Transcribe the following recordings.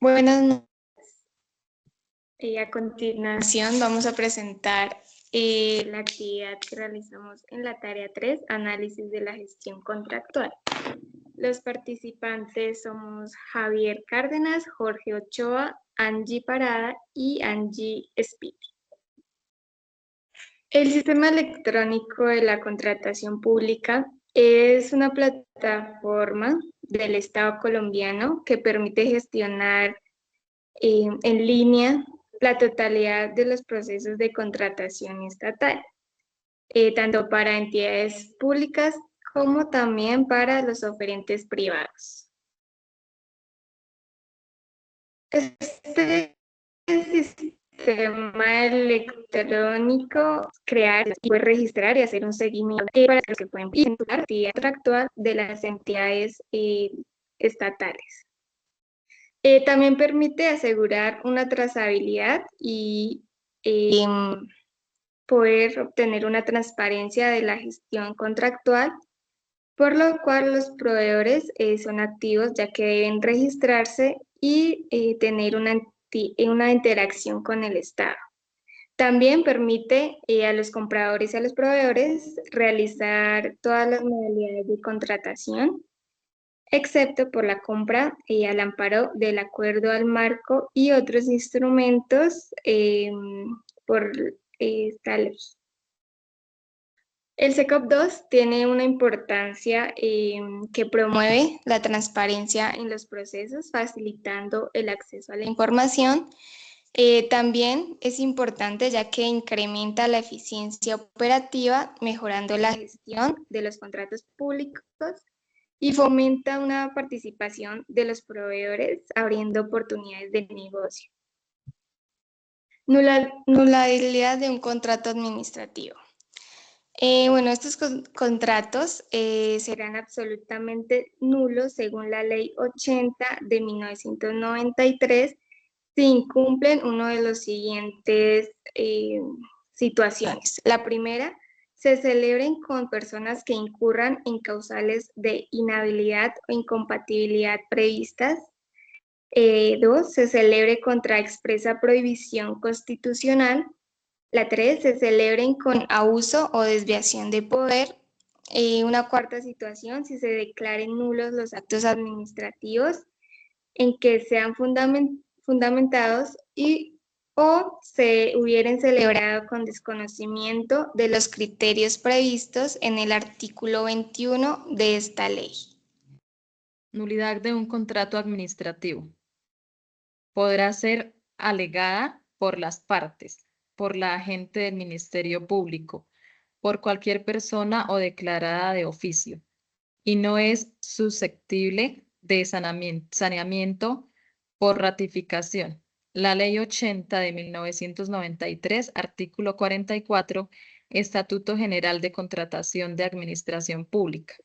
Buenas noches. A continuación vamos a presentar la actividad que realizamos en la tarea 3, análisis de la gestión contractual. Los participantes somos Javier Cárdenas, Jorge Ochoa, Angie Parada y Angie Spiti. El sistema electrónico de la contratación pública es una plataforma del Estado colombiano que permite gestionar en línea la totalidad de los procesos de contratación estatal, tanto para entidades públicas como también para los oferentes privados. Este sistema electrónico crear y puede registrar y hacer un seguimiento para los que pueden vincular la actividad contractual de las entidades estatales. También permite asegurar una trazabilidad y poder obtener una transparencia de la gestión contractual, por lo cual los proveedores son activos ya que deben registrarse y tener una interacción con el Estado. También permite a los compradores y a los proveedores realizar todas las modalidades de contratación, excepto por la compra al amparo del acuerdo al marco y otros instrumentos por esta ley. El SECOP 2 tiene una importancia que promueve la transparencia en los procesos, facilitando el acceso a la información. También es importante ya que incrementa la eficiencia operativa, mejorando la gestión de los contratos públicos y fomenta una participación de los proveedores, abriendo oportunidades de negocio. Nulidad de un contrato administrativo. Bueno, estos contratos serán absolutamente nulos según la Ley 80 de 1993 si incumplen uno de los siguientes situaciones. La primera, se celebren con personas que incurran en causales de inhabilidad o incompatibilidad previstas. 2, se celebre contra expresa prohibición constitucional. La 3, se celebren con abuso o desviación de poder. Una cuarta situación, si se declaren nulos los actos administrativos en que sean fundamentados o se hubieran celebrado con desconocimiento de los criterios previstos en el artículo 21 de esta ley. Nulidad de un contrato administrativo. Podrá ser alegada por las partes, por la agente del Ministerio Público, por cualquier persona o declarada de oficio, y no es susceptible de saneamiento por ratificación. La Ley 80 de 1993, artículo 44, Estatuto General de Contratación de Administración Pública.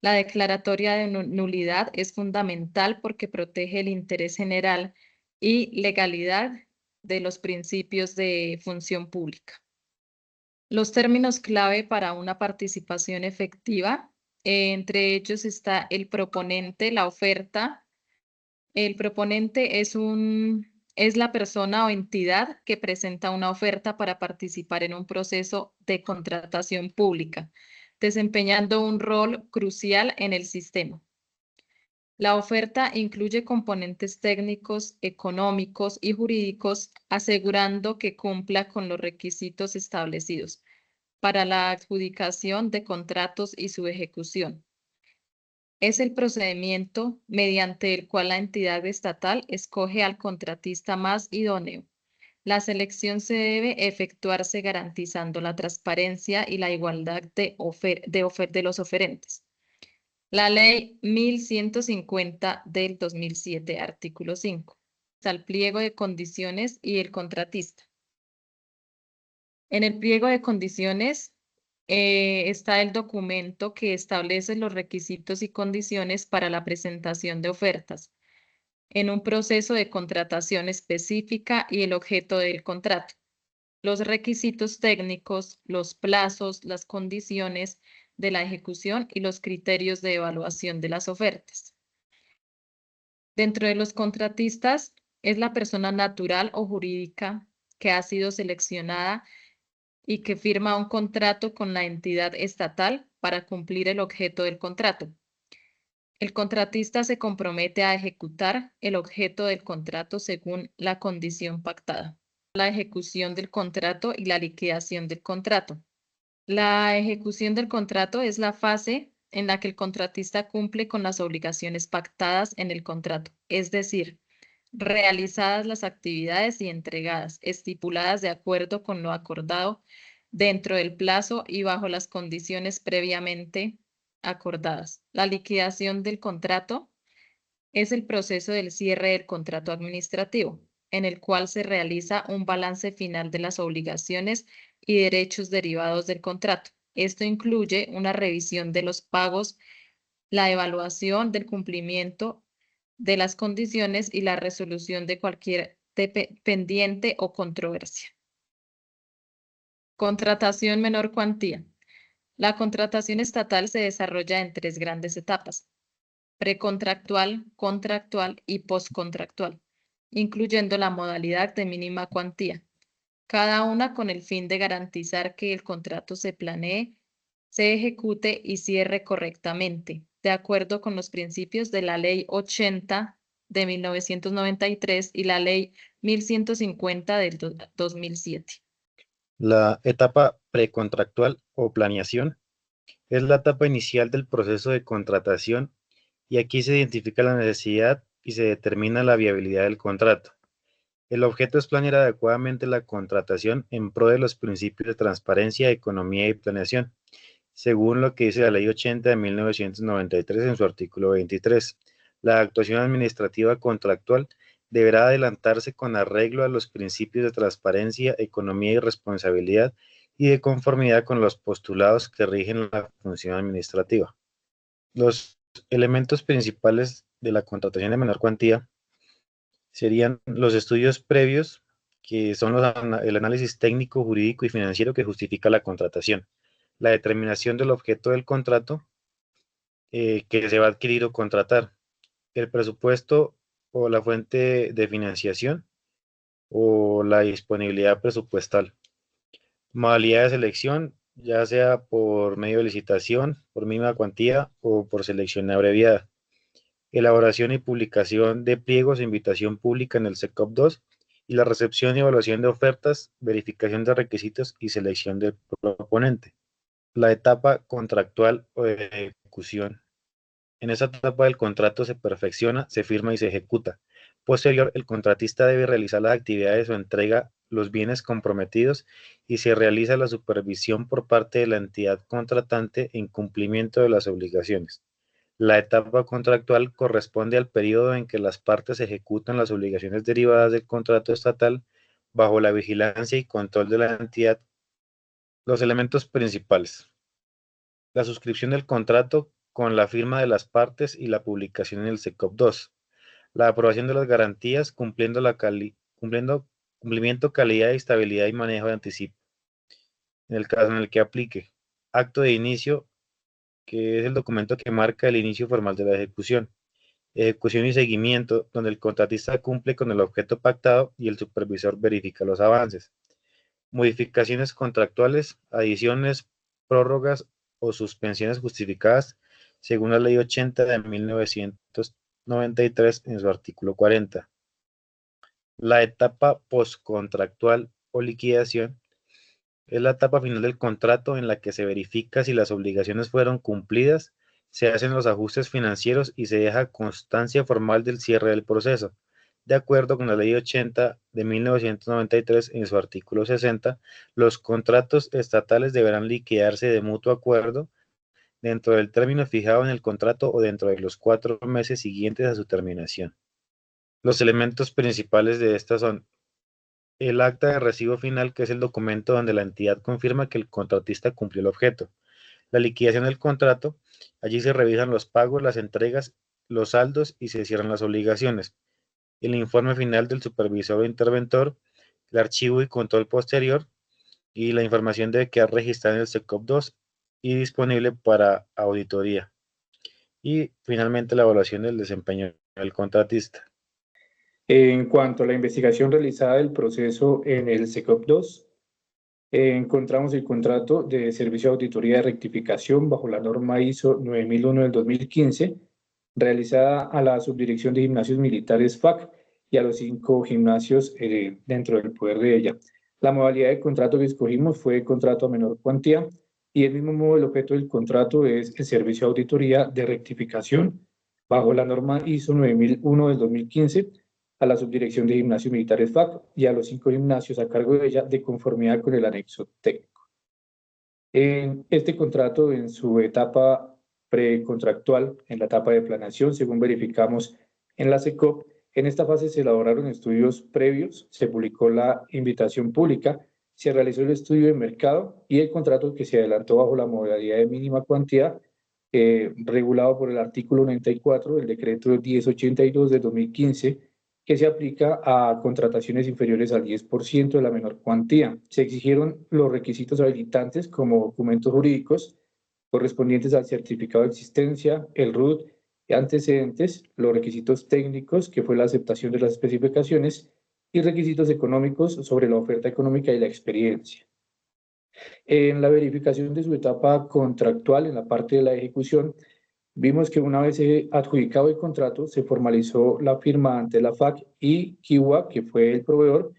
La declaratoria de nulidad es fundamental porque protege el interés general y legalidad de los principios de función pública. Los términos clave para una participación efectiva, entre ellos está el proponente, la oferta. El proponente es la persona o entidad que presenta una oferta para participar en un proceso de contratación pública, desempeñando un rol crucial en el sistema. La oferta incluye componentes técnicos, económicos y jurídicos, asegurando que cumpla con los requisitos establecidos para la adjudicación de contratos y su ejecución. Es el procedimiento mediante el cual la entidad estatal escoge al contratista más idóneo. La selección se debe efectuarse garantizando la transparencia y la igualdad de los oferentes. La Ley 1150 del 2007, artículo 5. Está el pliego de condiciones y el contratista. En el pliego de condiciones está el documento que establece los requisitos y condiciones para la presentación de ofertas en un proceso de contratación específica y el objeto del contrato, los requisitos técnicos, los plazos, las condiciones de la ejecución y los criterios de evaluación de las ofertas. Dentro de los contratistas es la persona natural o jurídica que ha sido seleccionada y que firma un contrato con la entidad estatal para cumplir el objeto del contrato. El contratista se compromete a ejecutar el objeto del contrato según la condición pactada. La ejecución del contrato y la liquidación del contrato. La ejecución del contrato es la fase en la que el contratista cumple con las obligaciones pactadas en el contrato, es decir, realizadas las actividades y entregadas, estipuladas de acuerdo con lo acordado dentro del plazo y bajo las condiciones previamente acordadas. La liquidación del contrato es el proceso del cierre del contrato administrativo, en el cual se realiza un balance final de las obligaciones y derechos derivados del contrato. Esto incluye una revisión de los pagos, la evaluación del cumplimiento de las condiciones y la resolución de cualquier pendiente o controversia. Contratación menor cuantía. La contratación estatal se desarrolla en 3 grandes etapas: precontractual, contractual y postcontractual, incluyendo la modalidad de mínima cuantía, cada una con el fin de garantizar que el contrato se planee, se ejecute y cierre correctamente, de acuerdo con los principios de la Ley 80 de 1993 y la Ley 1150 del 2007. La etapa precontractual o planeación es la etapa inicial del proceso de contratación y aquí se identifica la necesidad y se determina la viabilidad del contrato. El objeto es planear adecuadamente la contratación en pro de los principios de transparencia, economía y planeación, según lo que dice la Ley 80 de 1993 en su artículo 23. La actuación administrativa contractual deberá adelantarse con arreglo a los principios de transparencia, economía y responsabilidad y de conformidad con los postulados que rigen la función administrativa. Los elementos principales de la contratación de menor cuantía serían los estudios previos, que son el análisis técnico, jurídico y financiero que justifica la contratación, la determinación del objeto del contrato que se va a adquirir o contratar, el presupuesto o la fuente de financiación o la disponibilidad presupuestal, modalidad de selección, ya sea por medio de licitación, por mínima cuantía o por selección abreviada, elaboración y publicación de pliegos e invitación pública en el SECOP 2 y la recepción y evaluación de ofertas, verificación de requisitos y selección del proponente. La etapa contractual o de ejecución. En esa etapa del contrato se perfecciona, se firma y se ejecuta. Posterior, el contratista debe realizar las actividades o entrega los bienes comprometidos y se realiza la supervisión por parte de la entidad contratante en cumplimiento de las obligaciones. La etapa contractual corresponde al periodo en que las partes ejecutan las obligaciones derivadas del contrato estatal bajo la vigilancia y control de la entidad. Los elementos principales: la suscripción del contrato con la firma de las partes y la publicación en el SECOP 2, la aprobación de las garantías cumplimiento, calidad, estabilidad y manejo de anticipo, en el caso en el que aplique, acto de inicio, que es el documento que marca el inicio formal de la ejecución, ejecución y seguimiento, donde el contratista cumple con el objeto pactado y el supervisor verifica los avances, modificaciones contractuales, adiciones, prórrogas o suspensiones justificadas según la Ley 80 de 1993 en su artículo 40. La etapa postcontractual o liquidación es la etapa final del contrato en la que se verifica si las obligaciones fueron cumplidas, se hacen los ajustes financieros y se deja constancia formal del cierre del proceso. De acuerdo con la Ley 80 de 1993 en su artículo 60, los contratos estatales deberán liquidarse de mutuo acuerdo dentro del término fijado en el contrato o dentro de los 4 meses siguientes a su terminación. Los elementos principales de estas son el acta de recibo final, que es el documento donde la entidad confirma que el contratista cumplió el objeto. La liquidación del contrato, allí se revisan los pagos, las entregas, los saldos y se cierran las obligaciones. El informe final del supervisor o interventor, el archivo y control posterior y la información debe quedar registrada en el SECOP 2 y disponible para auditoría. Y finalmente la evaluación del desempeño el contratista. En cuanto a la investigación realizada del proceso en el SECOP 2, encontramos el contrato de servicio de auditoría de rectificación bajo la norma ISO 9001 del 2015, realizada a la Subdirección de Gimnasios Militares FAC y a los 5 gimnasios dentro del poder de ella. La modalidad de contrato que escogimos fue contrato a menor cuantía y el mismo modo el objeto del contrato es el servicio de auditoría de rectificación bajo la norma ISO 9001 del 2015 a la Subdirección de Gimnasios Militares FAC y a los 5 gimnasios a cargo de ella de conformidad con el anexo técnico. En este contrato, en su etapa precontractual, en la etapa de planeación, según verificamos en la SECOP, en esta fase se elaboraron estudios previos, se publicó la invitación pública, se realizó el estudio de mercado y el contrato que se adelantó bajo la modalidad de mínima cuantía regulado por el artículo 94 del decreto 1082 de 2015, que se aplica a contrataciones inferiores al 10% de la menor cuantía. Se exigieron los requisitos habilitantes como documentos jurídicos correspondientes al certificado de existencia, el RUT, antecedentes, los requisitos técnicos, que fue la aceptación de las especificaciones, y requisitos económicos sobre la oferta económica y la experiencia. En la verificación de su etapa contractual, en la parte de la ejecución, vimos que una vez adjudicado el contrato, se formalizó la firma ante la FAC y Kiwa, que fue el proveedor,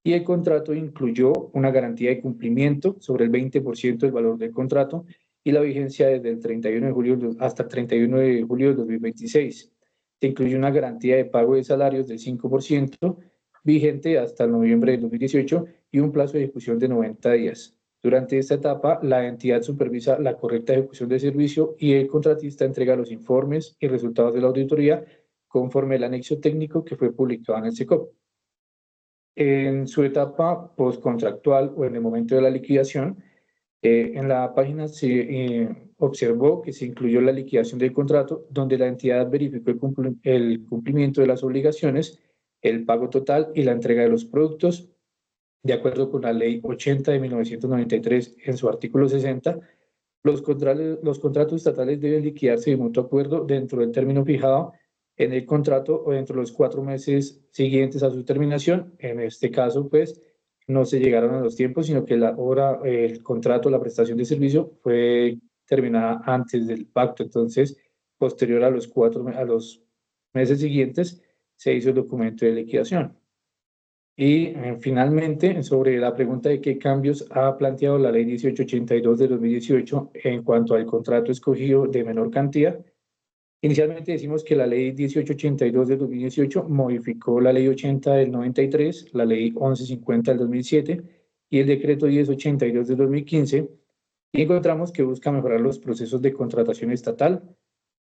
y el contrato incluyó una garantía de cumplimiento sobre el 20% del valor del contrato y la vigencia desde el 31 de julio hasta el 31 de julio de 2026. Se incluye una garantía de pago de salarios del 5%, vigente hasta el noviembre de 2018 y un plazo de ejecución de 90 días. Durante esta etapa, la entidad supervisa la correcta ejecución del servicio y el contratista entrega los informes y resultados de la auditoría conforme al anexo técnico que fue publicado en el SECOP. En su etapa postcontractual o en el momento de la liquidación, en la página se observó que se incluyó la liquidación del contrato, donde la entidad verificó el cumplimiento de las obligaciones, el pago total y la entrega de los productos, de acuerdo con la Ley 80 de 1993 en su artículo 60. Los contratos estatales deben liquidarse de mutuo acuerdo dentro del término fijado en el contrato o dentro de los 4 meses siguientes a su terminación. En este caso, pues, no se llegaron a los tiempos, sino que el contrato, la prestación de servicio fue terminada antes del pacto. Entonces, posterior a los meses siguientes, se hizo el documento de liquidación. Y finalmente, sobre la pregunta de qué cambios ha planteado la Ley 1882 de 2018 en cuanto al contrato escogido de menor cantidad, inicialmente decimos que la Ley 1882 de 2018 modificó la Ley 80 del 93, la Ley 1150 del 2007 y el Decreto 1082 del 2015, y encontramos que busca mejorar los procesos de contratación estatal,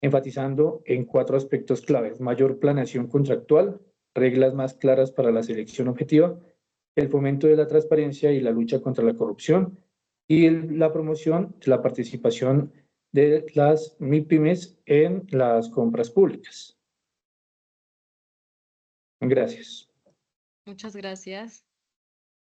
enfatizando en 4 aspectos claves: mayor planeación contractual, reglas más claras para la selección objetiva, el fomento de la transparencia y la lucha contra la corrupción, y la promoción de la participación de las MIPYMES en las compras públicas. Gracias. Muchas gracias.